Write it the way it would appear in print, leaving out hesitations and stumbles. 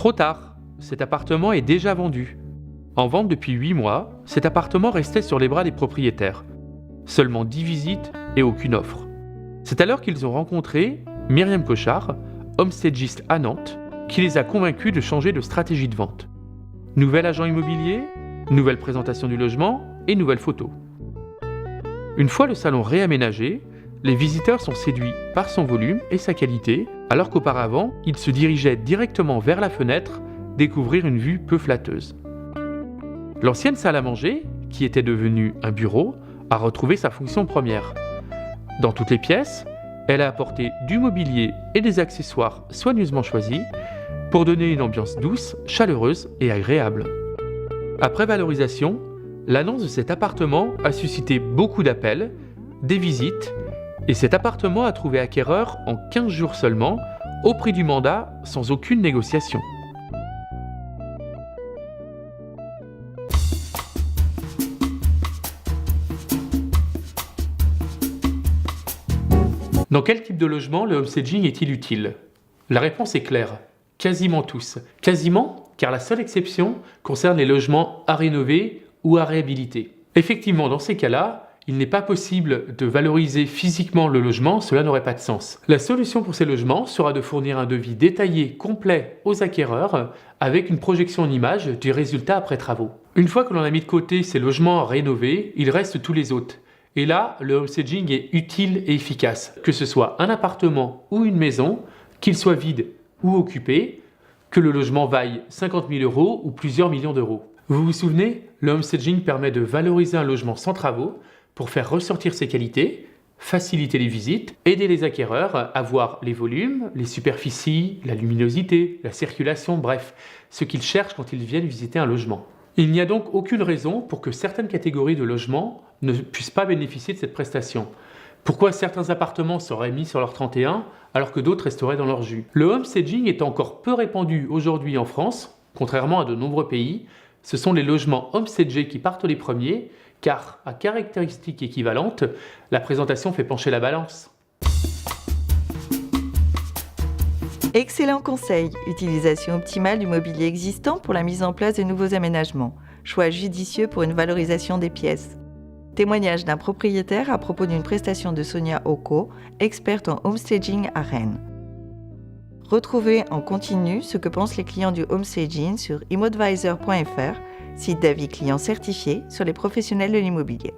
Trop tard, cet appartement est déjà vendu. En vente depuis 8 mois, cet appartement restait sur les bras des propriétaires. Seulement 10 visites et aucune offre. C'est alors qu'ils ont rencontré Myriam Cochard, homestagiste à Nantes, qui les a convaincus de changer de stratégie de vente. Nouvel agent immobilier, nouvelle présentation du logement et nouvelles photos. Une fois le salon réaménagé, les visiteurs sont séduits par son volume et sa qualité, alors qu'auparavant, ils se dirigeaient directement vers la fenêtre, découvrir une vue peu flatteuse. L'ancienne salle à manger, qui était devenue un bureau, a retrouvé sa fonction première. Dans toutes les pièces, elle a apporté du mobilier et des accessoires soigneusement choisis pour donner une ambiance douce, chaleureuse et agréable. Après valorisation, l'annonce de cet appartement a suscité beaucoup d'appels, des visites, et cet appartement a trouvé acquéreur en 15 jours seulement, au prix du mandat, sans aucune négociation. Dans quel type de logement le homestaging est-il utile ? La réponse est claire. Quasiment tous. Quasiment, car la seule exception concerne les logements à rénover ou à réhabiliter. Effectivement, dans ces cas-là, il n'est pas possible de valoriser physiquement le logement, cela n'aurait pas de sens. La solution pour ces logements sera de fournir un devis détaillé, complet aux acquéreurs, avec une projection en image du résultat après travaux. Une fois que l'on a mis de côté ces logements à rénover, il reste tous les autres. Et là, le homestaging est utile et efficace. Que ce soit un appartement ou une maison, qu'il soit vide ou occupé, que le logement vaille 50 000 € ou plusieurs millions d'euros. Vous vous souvenez, le homestaging permet de valoriser un logement sans travaux pour faire ressortir ses qualités, faciliter les visites, aider les acquéreurs à voir les volumes, les superficies, la luminosité, la circulation, bref, ce qu'ils cherchent quand ils viennent visiter un logement. Il n'y a donc aucune raison pour que certaines catégories de logements ne puissent pas bénéficier de cette prestation. Pourquoi certains appartements seraient mis sur leur 31 alors que d'autres resteraient dans leur jus ? Le homestaging est encore peu répandu aujourd'hui en France, contrairement à de nombreux pays. Ce sont les logements homestagés qui partent les premiers, car à caractéristiques équivalentes, la présentation fait pencher la balance. Excellent conseil, utilisation optimale du mobilier existant pour la mise en place de nouveaux aménagements, choix judicieux pour une valorisation des pièces. Témoignage d'un propriétaire à propos d'une prestation de Sonia Oko, experte en homestaging à Rennes. Retrouvez en continu ce que pensent les clients du homestaging sur immoadvisor.fr, site d'avis clients certifié sur les professionnels de l'immobilier.